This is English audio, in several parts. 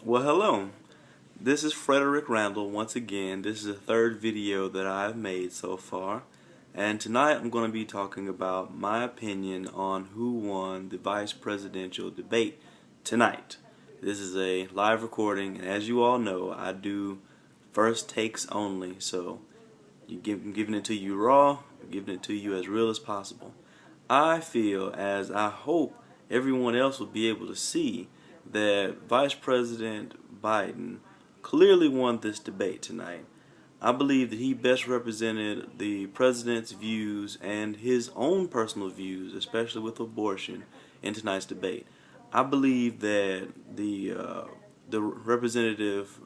Well, hello. This is Frederick Randall once again. This is the third video that I've made so far. And tonight I'm going to be talking about my opinion on who won the vice presidential debate tonight. This is a live recording, and as you all know, I do first takes only. So I'm giving it to you raw, I'm giving it to you as real as possible. I feel, as I hope everyone else will be able to see, that Vice President Biden clearly won this debate tonight. I believe that he best represented the president's views and his own personal views, especially with abortion, in tonight's debate. I believe that the representative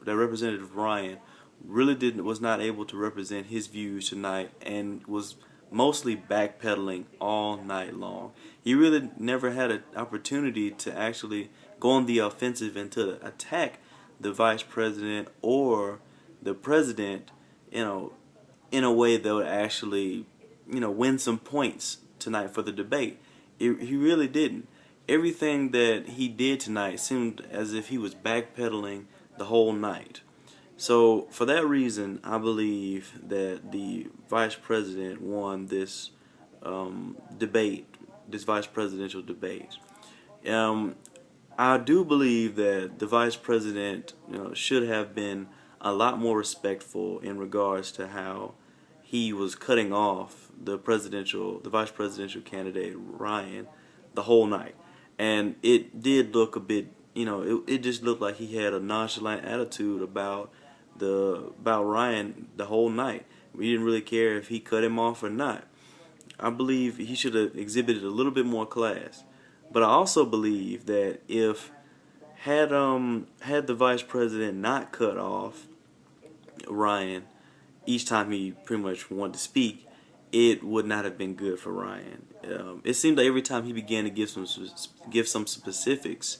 Ryan really was not able to represent his views tonight and was mostly backpedaling all night long. He really never had an opportunity to actually go on the offensive and to attack the vice president or the president, in a way that would actually, win some points tonight for the debate. He really didn't. Everything that he did tonight seemed as if he was backpedaling the whole night. So for that reason, I believe that the vice president won this debate, this vice presidential debate. Um, I do believe that the vice president, should have been a lot more respectful in regards to how he was cutting off the vice presidential candidate Ryan the whole night, and it did look a bit, it just looked like he had a nonchalant attitude about Ryan the whole night. We didn't really care if he cut him off or not. I believe he should have exhibited a little bit more class. But I also believe that if had the vice president not cut off Ryan each time he pretty much wanted to speak, it would not have been good for Ryan. It seemed like every time he began to give some specifics,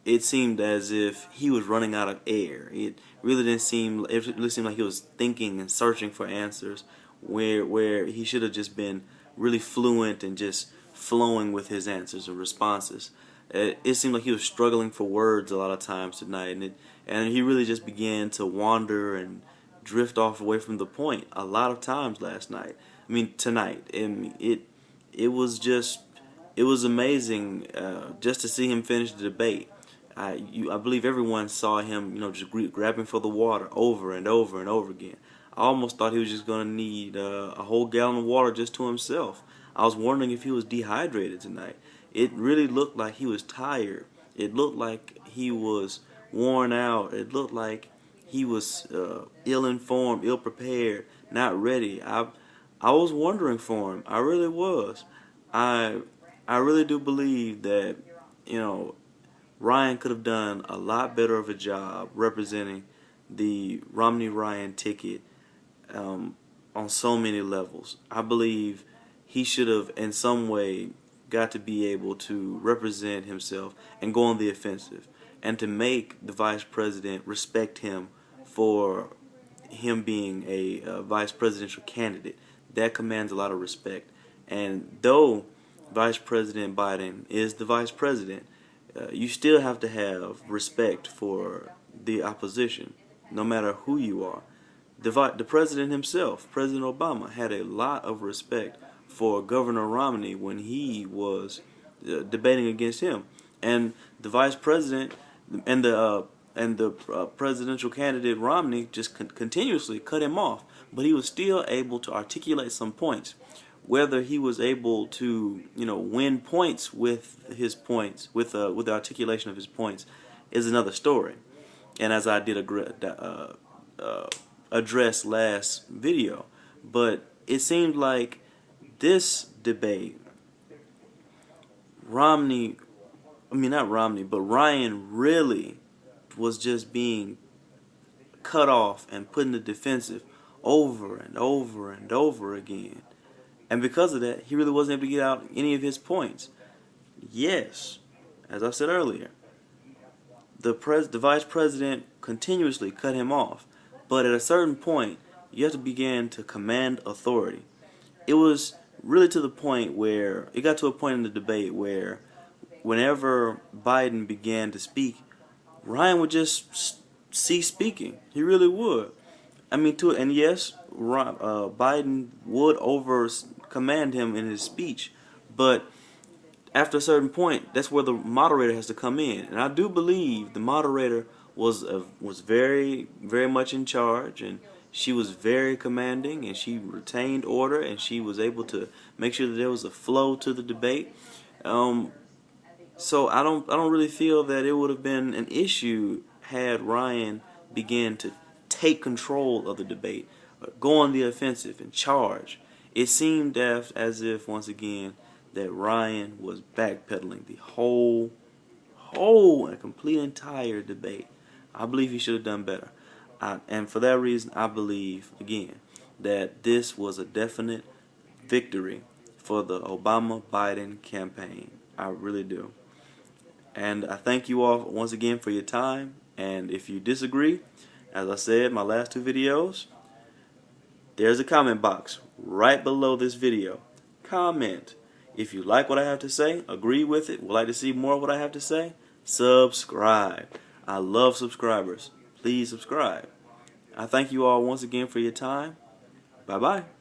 it seemed as if he was running out of air. It really seemed like he was thinking and searching for answers where he should have just been really fluent and just flowing with his answers and responses. It seemed like he was struggling for words a lot of times tonight, and he really just began to wander and drift off away from the point a lot of times last night. I mean tonight, and it was amazing just to see him finish the debate. I believe everyone saw him, just grabbing for the water over and over and over again. I almost thought he was just going to need a whole gallon of water just to himself. I was wondering if he was dehydrated tonight. It really looked like he was tired. It looked like he was worn out. It looked like he was ill-informed, ill-prepared, not ready. I was wondering for him. I really was. I I really do believe that, you know, Ryan could have done a lot better of a job representing the Romney-Ryan ticket on so many levels. I believe he should have, in some way, got to be able to represent himself and go on the offensive, and to make the vice president respect him for him being a vice presidential candidate. That commands a lot of respect. And though Vice President Biden is the vice president, you still have to have respect for the opposition, no matter who you are. The president himself, President Obama, had a lot of respect for Governor Romney when he was debating against him, and the vice president and the presidential candidate Romney just continuously cut him off, but he was still able to articulate some points. Whether he was able to, win points with his points, with the articulation of his points, is another story. And as I did address last video, but it seemed like this debate, not Romney, but Ryan really was just being cut off and put in the defensive over and over and over again. And because of that, he really wasn't able to get out any of his points. Yes, as I said earlier, the vice president continuously cut him off. But at a certain point, you have to begin to command authority. It was really to the point where, it got to a point in the debate where whenever Biden began to speak, Ryan would just cease speaking. He really would. I mean, and yes, Biden would over command him in his speech, but after a certain point, that's where the moderator has to come in. And I do believe the moderator was very much in charge, and she was very commanding, and she retained order, and she was able to make sure that there was a flow to the debate. So I don't really feel that it would have been an issue had Ryan began to take control of the debate, go on the offensive and charge. It seemed as if once again that Ryan was backpedaling the whole and complete entire debate. I believe he should have done better. And for that reason, I believe, again, that this was a definite victory for the Obama-Biden campaign. I really do. And I thank you all once again for your time. And if you disagree, as I said in my last two videos, there's a comment box right below this video. Comment. If you like what I have to say, agree with it, would like to see more of what I have to say, subscribe. I love subscribers. Please subscribe. I thank you all once again for your time. Bye-bye.